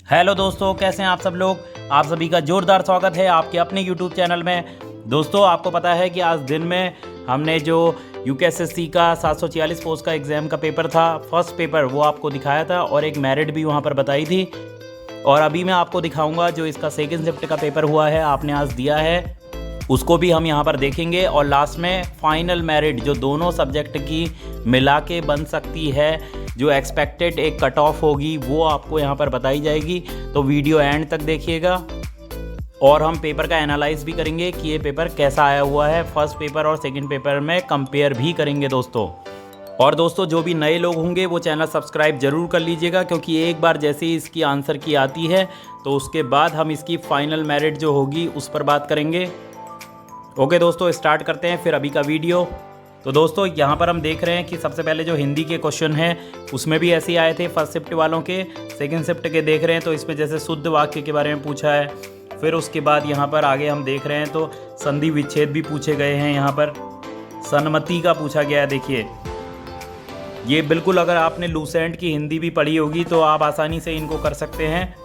Hello दोस्तों, कैसे हैं आप सब लोग। आप सभी का जोरदार स्वागत है आपके अपने यूट्यूब चैनल में। दोस्तों, आपको पता है कि आज दिन में हमने जो यूकेएसएससी का 746 पोस्ट का एग्ज़ाम का पेपर था, फर्स्ट पेपर, वो आपको दिखाया था और एक मेरिट भी वहाँ पर बताई थी। और अभी मैं आपको दिखाऊंगा जो इसका सेकंड शिफ्ट का पेपर हुआ है, आपने आज दिया है, उसको भी हम यहाँ पर देखेंगे। और लास्ट में फाइनल मेरिट जो दोनों सब्जेक्ट की मिला के बन सकती है, जो एक्सपेक्टेड एक कट ऑफ होगी, वो आपको यहाँ पर बताई जाएगी। तो वीडियो एंड तक देखिएगा और हम पेपर का एनालाइज भी करेंगे कि ये पेपर कैसा आया हुआ है। फर्स्ट पेपर और सेकंड पेपर में कंपेयर भी करेंगे दोस्तों। और दोस्तों, जो भी नए लोग होंगे वो चैनल सब्सक्राइब ज़रूर कर लीजिएगा, क्योंकि एक बार जैसे ही इसकी आंसर की आती है तो उसके बाद हम इसकी फाइनल मेरिट जो होगी उस पर बात करेंगे। ओके दोस्तों, स्टार्ट करते हैं फिर अभी का वीडियो। तो दोस्तों, यहाँ पर हम देख रहे हैं कि सबसे पहले जो हिंदी के क्वेश्चन हैं उसमें भी ऐसे ही आए थे फर्स्ट शिफ्ट वालों के। सेकंड शिफ्ट के देख रहे हैं तो इसमें जैसे शुद्ध वाक्य के बारे में पूछा है। फिर उसके बाद यहाँ पर आगे हम देख रहे हैं तो संधि विच्छेद भी पूछे गए हैं। यहाँ पर सन्मति का पूछा गया है। देखिए, ये बिल्कुल अगर आपने लूसेंट की हिंदी भी पढ़ी होगी तो आप आसानी से इनको कर सकते हैं।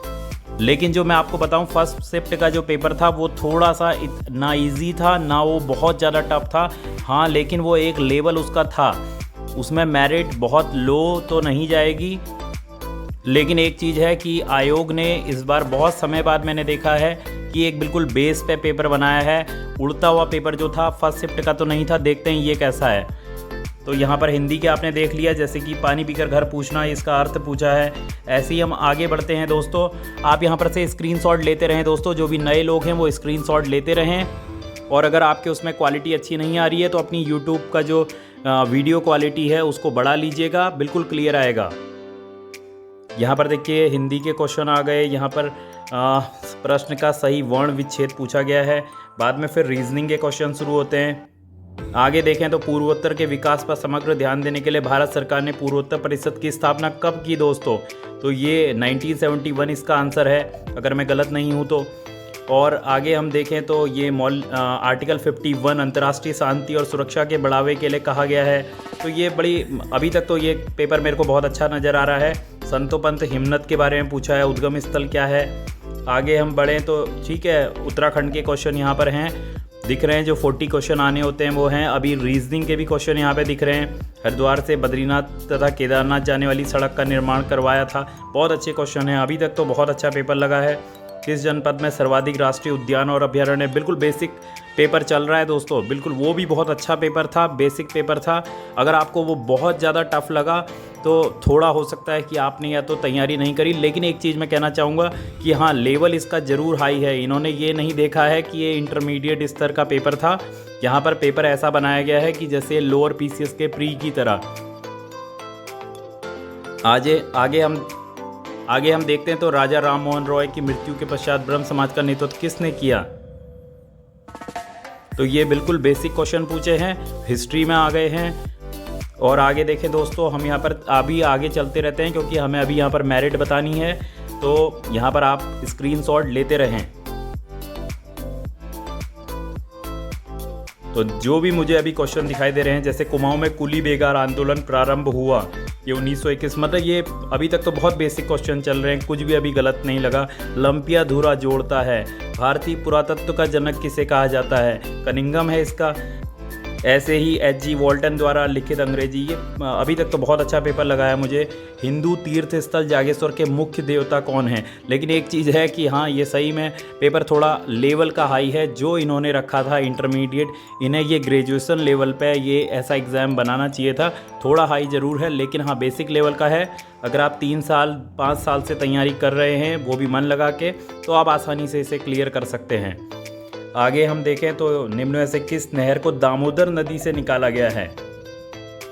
लेकिन जो मैं आपको बताऊं, फर्स्ट शिफ्ट का जो पेपर था वो थोड़ा सा ना इजी था, ना वो बहुत ज़्यादा टफ था। हाँ, लेकिन वो एक लेवल उसका था, उसमें मेरिट बहुत लो तो नहीं जाएगी। लेकिन एक चीज़ है कि आयोग ने इस बार बहुत समय बाद मैंने देखा है कि एक बिल्कुल बेस पे पेपर बनाया है। उड़ता हुआ पेपर जो था फर्स्ट शिफ्ट का तो नहीं था। देखते हैं ये कैसा है। तो यहाँ पर हिंदी के आपने देख लिया, जैसे कि पानी पीकर घर पूछना, इसका अर्थ पूछा है। ऐसे ही हम आगे बढ़ते हैं दोस्तों। आप यहाँ पर से स्क्रीनशॉट लेते रहें दोस्तों, जो भी नए लोग हैं वो स्क्रीनशॉट लेते रहें। और अगर आपके उसमें क्वालिटी अच्छी नहीं आ रही है तो अपनी यूट्यूब का जो वीडियो क्वालिटी है उसको बढ़ा लीजिएगा, बिल्कुल क्लियर आएगा। यहाँ पर देखिए हिंदी के क्वेश्चन आ गए। यहाँ पर प्रश्न का सही वर्ण विच्छेद पूछा गया है। बाद में फिर रीजनिंग के क्वेश्चन शुरू होते हैं। आगे देखें तो पूर्वोत्तर के विकास पर समग्र ध्यान देने के लिए भारत सरकार ने पूर्वोत्तर परिषद की स्थापना कब की दोस्तों? तो ये 1971 इसका आंसर है, अगर मैं गलत नहीं हूँ तो। और आगे हम देखें तो ये आर्टिकल 51 अंतर्राष्ट्रीय शांति और सुरक्षा के बढ़ावे के लिए कहा गया है। तो ये बड़ी, अभी तक तो ये पेपर मेरे को बहुत अच्छा नज़र आ रहा है। संतोपंथ हिमनद के बारे में पूछा है, उद्गम स्थल क्या है। आगे हम बढ़ें तो ठीक है, उत्तराखंड के क्वेश्चन यहाँ पर हैं, दिख रहे हैं। जो 40 क्वेश्चन आने होते हैं वो हैं। अभी रीजनिंग के भी क्वेश्चन यहाँ पे दिख रहे हैं। हरिद्वार से बद्रीनाथ तथा केदारनाथ जाने वाली सड़क का निर्माण करवाया था। बहुत अच्छे क्वेश्चन हैं, अभी तक तो बहुत अच्छा पेपर लगा है। किस जनपद में सर्वाधिक राष्ट्रीय उद्यान और अभ्यारण्य? बिल्कुल बेसिक पेपर चल रहा है दोस्तों, बिल्कुल वो भी बहुत अच्छा पेपर था, बेसिक पेपर था। अगर आपको वो बहुत ज़्यादा टफ लगा तो थोड़ा हो सकता है कि आपने या तो तैयारी नहीं करी। लेकिन एक चीज़ मैं कहना चाहूँगा कि हाँ, लेवल इसका ज़रूर हाई है। इन्होंने ये नहीं देखा है कि ये इंटरमीडिएट स्तर का पेपर था। यहाँ पर पेपर ऐसा बनाया गया है कि जैसे लोअर पीसीएस के प्री की तरह। आगे हम देखते हैं तो राजा राम मोहन रॉय की मृत्यु के पश्चात ब्रह्म समाज का नेतृत्व किसने किया? तो ये बिल्कुल बेसिक क्वेश्चन पूछे हैं, हिस्ट्री में आ गए हैं। और आगे देखें दोस्तों, हम यहाँ पर अभी आगे चलते रहते हैं क्योंकि हमें अभी यहाँ पर मेरिट बतानी है। तो यहाँ पर आप स्क्रीनशॉट लेते रहें। तो जो भी मुझे अभी क्वेश्चन दिखाई दे रहे हैं, जैसे कुमाऊं में कुली बेगार आंदोलन प्रारंभ हुआ, ये 1921, मतलब ये अभी तक तो बहुत बेसिक क्वेश्चन चल रहे हैं, कुछ भी अभी गलत नहीं लगा। लंपिया धुरा जोड़ता है। भारतीय पुरातत्व का जनक किसे कहा जाता है? कनिंघम है इसका। ऐसे ही H.G. वॉल्टन द्वारा लिखित अंग्रेजी, ये अभी तक तो बहुत अच्छा पेपर लगा है मुझे। हिंदू तीर्थ स्थल जागेश्वर के मुख्य देवता कौन है? लेकिन एक चीज़ है कि हाँ, ये सही में पेपर थोड़ा लेवल का हाई है। जो इन्होंने रखा था इंटरमीडिएट, इन्हें ये ग्रेजुएशन लेवल पे ये ऐसा एग्ज़ाम बनाना चाहिए था। थोड़ा हाई ज़रूर है, लेकिन हाँ, बेसिक लेवल का है। अगर आप 3 साल 5 साल से तैयारी कर रहे हैं, वो भी मन लगा के, तो आप आसानी से इसे क्लियर कर सकते हैं। आगे हम देखें तो निम्न में से किस नहर को दामोदर नदी से निकाला गया है?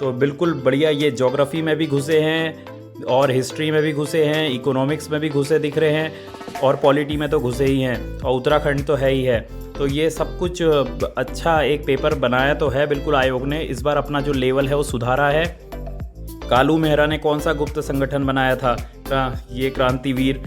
तो बिल्कुल बढ़िया, ये ज्योग्राफी में भी घुसे हैं और हिस्ट्री में भी घुसे हैं, इकोनॉमिक्स में भी घुसे दिख रहे हैं और पॉलिटी में तो घुसे ही हैं, और उत्तराखंड तो है ही है। तो ये सब कुछ अच्छा एक पेपर बनाया तो है बिल्कुल आयोग ने। इस बार अपना जो लेवल है वो सुधारा है। कालू मेहरा ने कौन सा गुप्त संगठन बनाया था? ये क्रांतिवीर।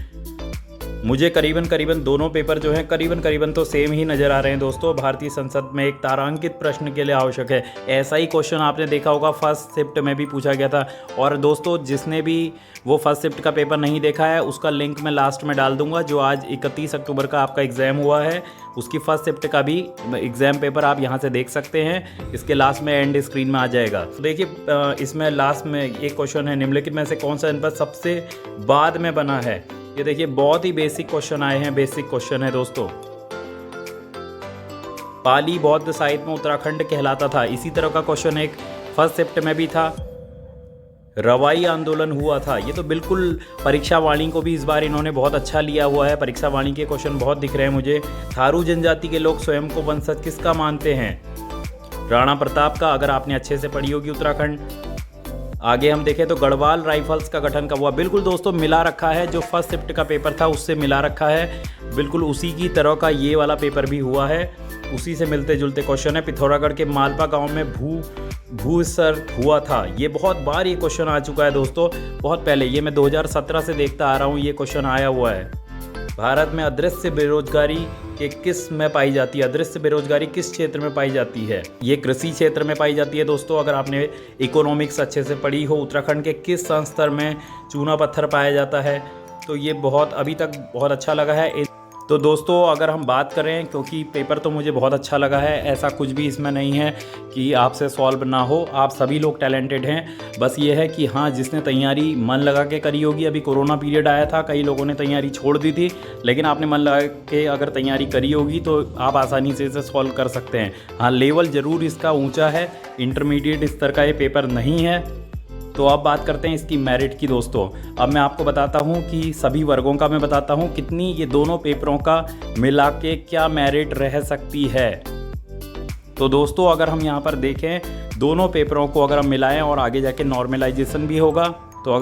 मुझे करीबन दोनों पेपर जो हैं करीबन तो सेम ही नज़र आ रहे हैं दोस्तों। भारतीय संसद में एक तारांकित प्रश्न के लिए आवश्यक है। ऐसा ही क्वेश्चन आपने देखा होगा फर्स्ट शिफ्ट में भी पूछा गया था। और दोस्तों जिसने भी वो फर्स्ट शिफ्ट का पेपर नहीं देखा है उसका लिंक मैं लास्ट में डाल दूंगा। जो आज 31 अक्टूबर का आपका एग्ज़ाम हुआ है उसकी फर्स्ट शिफ्ट का भी एग्ज़ाम पेपर आप यहाँ से देख सकते हैं। इसके लास्ट में एंड स्क्रीन में आ जाएगा। तो देखिए इसमें लास्ट में एक क्वेश्चन है, निम्नलिखित में से कौन सा जनपद सबसे बाद में बना है। ये देखिए बहुत ही बेसिक क्वेश्चन आए हैं, बेसिक क्वेश्चन है दोस्तों। पाली बौद्ध साहित्य में उत्तराखंड कहलाता था। इसी तरह का क्वेश्चन एक फर्स्ट शिफ्ट में भी था। रवाई आंदोलन हुआ था। ये तो बिल्कुल परीक्षा वाणी को भी इस बार इन्होंने बहुत अच्छा लिया हुआ है। परीक्षा वाणी के क्वेश्चन बहुत दिख रहे हैं मुझे। थारू जनजाति के लोग स्वयं को वंशज किसका मानते हैं? राणा प्रताप का, अगर आपने अच्छे से पढ़ी होगी उत्तराखंड। आगे हम देखें तो गढ़वाल राइफल्स का गठन कब हुआ। बिल्कुल दोस्तों मिला रखा है, जो फर्स्ट शिफ्ट का पेपर था उससे मिला रखा है। बिल्कुल उसी की तरह का ये वाला पेपर भी हुआ है, उसी से मिलते जुलते क्वेश्चन है। पिथौरागढ़ के मालपा गांव में भूस्खलन हुआ था। ये बहुत बार ये क्वेश्चन आ चुका है दोस्तों, बहुत पहले। ये मैं 2017 से देखता आ रहा हूँ, ये क्वेश्चन आया हुआ है। भारत में अदृश्य बेरोजगारी के किस में पाई जाती है? अदृश्य बेरोजगारी किस क्षेत्र में पाई जाती है? ये कृषि क्षेत्र में पाई जाती है दोस्तों। अगर आपने इकोनॉमिक्स अच्छे से पढ़ी हो, उत्तराखंड के किस संस्तर में चूना पत्थर पाया जाता है? तो ये बहुत अभी तक बहुत अच्छा लगा है। तो दोस्तों अगर हम बात करें, क्योंकि पेपर तो मुझे बहुत अच्छा लगा है, ऐसा कुछ भी इसमें नहीं है कि आपसे सॉल्व ना हो। आप सभी लोग टैलेंटेड हैं। बस ये है कि हाँ, जिसने तैयारी मन लगा के करी होगी, अभी कोरोना पीरियड आया था, कई लोगों ने तैयारी छोड़ दी थी, लेकिन आपने मन लगा के अगर तैयारी करी होगी तो आप आसानी से इसे सॉल्व कर सकते हैं। हाँ, लेवल ज़रूर इसका ऊँचा है, इंटरमीडिएट स्तर का ये पेपर नहीं है। तो अब बात करते हैं इसकी मेरिट की दोस्तों। अब मैं आपको बताता हूं कि सभी वर्गों का मैं बताता हूं कितनी ये दोनों पेपरों का मिला के क्या मेरिट रह सकती है। तो दोस्तों अगर हम यहां पर देखें दोनों पेपरों को अगर हम मिलाएं और आगे जाके नॉर्मलाइजेशन भी होगा, तो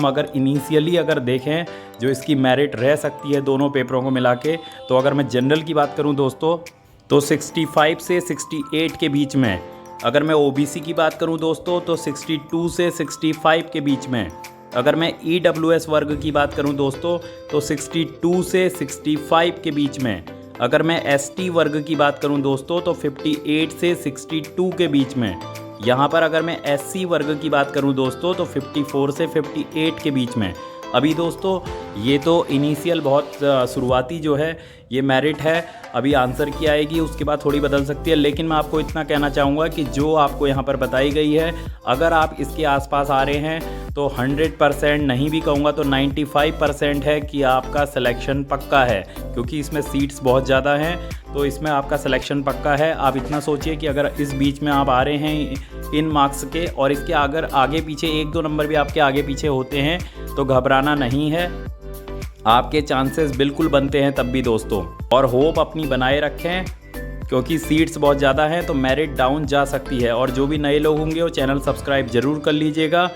अगर इनिशियली अगर देखें जो इसकी मेरिट रह सकती है दोनों पेपरों को मिला के, तो अगर मैं जनरल की बात करूँ दोस्तों तो 65 से 68 के बीच में। अगर मैं ओबीसी की बात करूं दोस्तों तो 62 से 65 के बीच में। अगर मैं ईडब्ल्यूएस वर्ग की बात करूं दोस्तों तो 62 से 65 के बीच में। अगर मैं एसटी वर्ग की बात करूं दोस्तों तो 58 से 62 के बीच में। यहाँ पर अगर मैं एससी वर्ग की बात करूं दोस्तों तो 54 से 58 के बीच में। अभी दोस्तों ये तो इनिशियल बहुत शुरुआती जो है ये मेरिट है। अभी आंसर की आएगी उसके बाद थोड़ी बदल सकती है, लेकिन मैं आपको इतना कहना चाहूँगा कि जो आपको यहाँ पर बताई गई है, अगर आप इसके आसपास आ रहे हैं तो 100% नहीं भी कहूँगा तो 95% है कि आपका सिलेक्शन पक्का है, क्योंकि इसमें सीट्स बहुत ज़्यादा हैं। तो इसमें आपका सिलेक्शन पक्का है। आप इतना सोचिए कि अगर इस बीच में आप आ रहे हैं इन मार्क्स के, और इसके अगर आगे पीछे 1-2 नंबर भी आपके आगे पीछे होते हैं तो घबराना नहीं है, आपके चांसेस बिल्कुल बनते हैं तब भी दोस्तों। और होप अपनी बनाए रखें, क्योंकि सीट्स बहुत ज़्यादा हैं तो मेरिट डाउन जा सकती है। और जो भी नए लोग होंगे वो चैनल सब्सक्राइब ज़रूर कर लीजिएगा।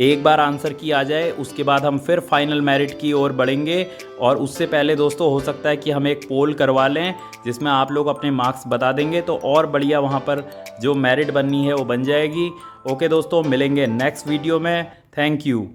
एक बार आंसर की आ जाए उसके बाद हम फिर फाइनल मेरिट की ओर बढ़ेंगे। और उससे पहले दोस्तों हो सकता है कि हम एक पोल करवा लें जिसमें आप लोग अपने मार्क्स बता देंगे, तो और बढ़िया वहाँ पर जो मेरिट बननी है वो बन जाएगी। ओके दोस्तों, मिलेंगे नेक्स्ट वीडियो में। Thank you.